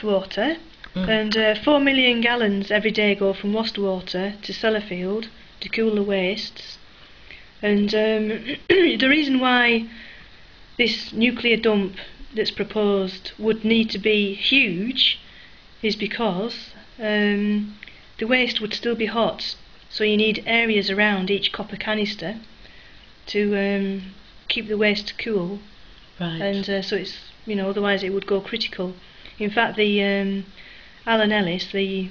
water, and 4 million gallons every day go from water to Sellafield to cool the wastes. And the reason why this nuclear dump that's proposed would need to be huge is because the waste would still be hot, so you need areas around each copper canister to keep the waste cool. Right. And so it's, otherwise it would go critical. In fact, the Alan Ellis, the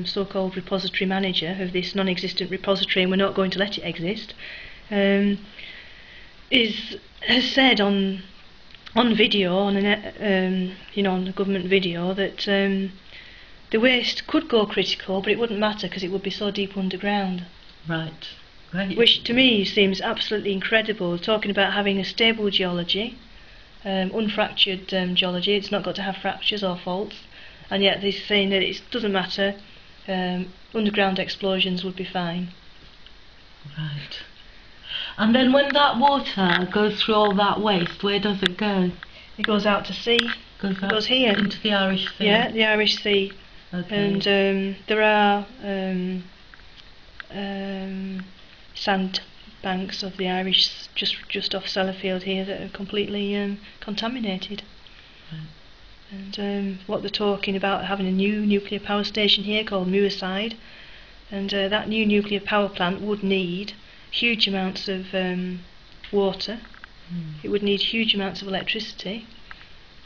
so-called repository manager of this non-existent repository, and we're not going to let it exist, has said on video, on a government video, that the waste could go critical, but it wouldn't matter because it would be so deep underground. Right. Right. Which to me seems absolutely incredible. Talking about having a stable geology, unfractured geology. It's not got to have fractures or faults, and yet they're saying that it doesn't matter. Underground explosions would be fine. Right. And then when that water goes through all that waste, where does it go? It goes out to sea. It goes here. Into the Irish Sea? Yeah, the Irish Sea. Okay. And there are sand banks of the Irish just off Sellafield here that are completely contaminated. Right. And what they're talking about, having a new nuclear power station here called Moorside, and that new nuclear power plant would need huge amounts of water. It would need huge amounts of electricity,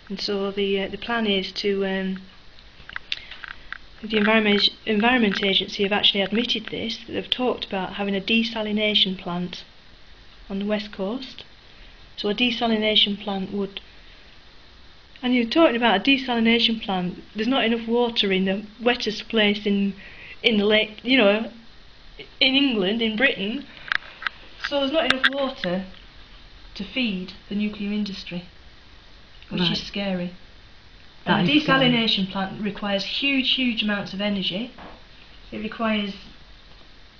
and so the plan is to the Environment Agency have actually admitted this, that they've talked about having a desalination plant on the west coast. So a desalination plant would, and you're talking about a desalination plant, there's not enough water in the wettest place in the lake, in England, in Britain, so there's not enough water to feed the nuclear industry, which is scary. And a desalination plant requires huge amounts of energy. It requires,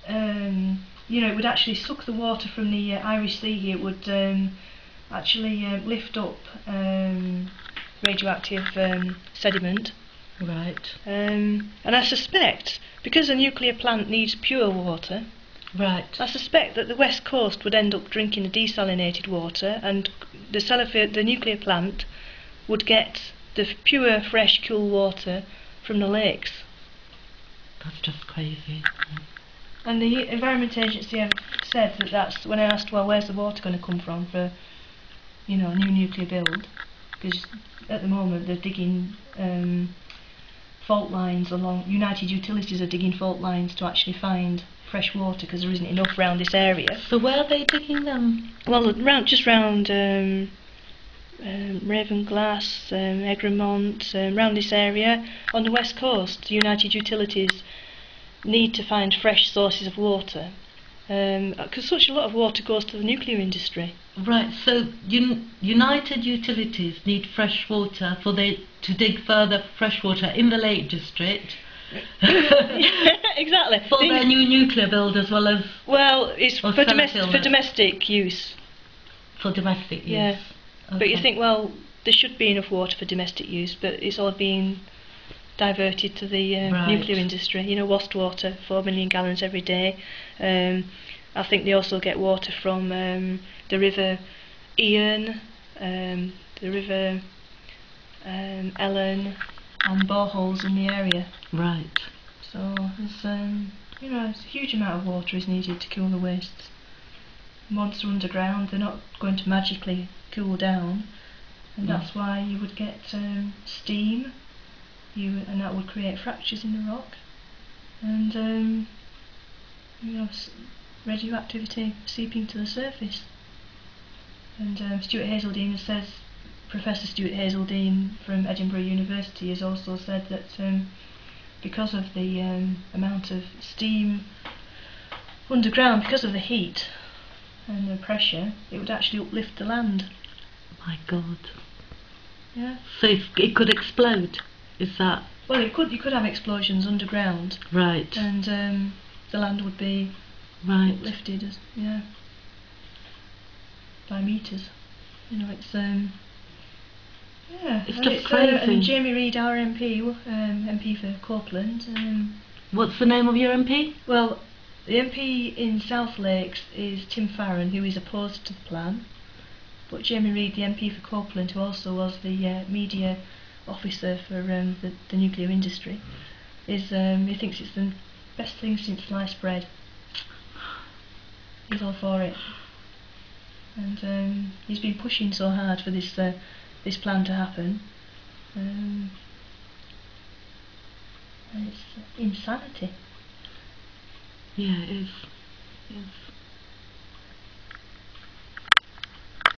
it would actually suck the water from the Irish Sea here. It would actually lift up radioactive sediment. Right. And I suspect, because a nuclear plant needs pure water, right, I suspect that the west coast would end up drinking the desalinated water, and the nuclear plant would get the pure, fresh, cool water from the lakes. That's just crazy. And the Environment Agency have said that that's, when I asked, well, where's the water going to come from for, a new nuclear build? Because at the moment they're digging fault lines along, United Utilities are digging fault lines to actually find fresh water because there isn't enough around this area. So where are they digging them? Well, just round Ravenglass, Egremont, round this area on the west coast. United Utilities need to find fresh sources of water because such a lot of water goes to the nuclear industry. Right, so United Utilities need fresh water to dig further fresh water in the Lake District. Exactly. For their new nuclear build as well as... Well, it's for domestic use. For domestic use? Yeah. Okay. But you think, well, there should be enough water for domestic use, but it's all being diverted to the nuclear industry. Water, 4 million gallons every day. I think they also get water from the River Ian, the River Ellen, and boreholes in the area. Right. So there's a huge amount of water is needed to cool the wastes. Once they're underground, they're not going to magically cool down, and that's why you would get steam, and that would create fractures in the rock, and radioactivity seeping to the surface. And Stuart Hazeldine says, Professor Stuart Hazeldine from Edinburgh University has also said that because of the amount of steam underground, because of the heat and the pressure, it would actually uplift the land. My God. Yeah. So it could explode, is that? Well, you could have explosions underground. Right. And the land would be uplifted, by meters. It's Yeah, It's and just and crazy. Jamie Reid, our MP, MP for Copeland. What's the name of your MP? Well, the MP in South Lakes is Tim Farron, who is opposed to the plan. But Jamie Reid, the MP for Copeland, who also was the media officer for the nuclear industry, he thinks it's the best thing since sliced bread. He's all for it, and he's been pushing so hard for this plan to happen. And it's insanity. Yeah, it is. Yes.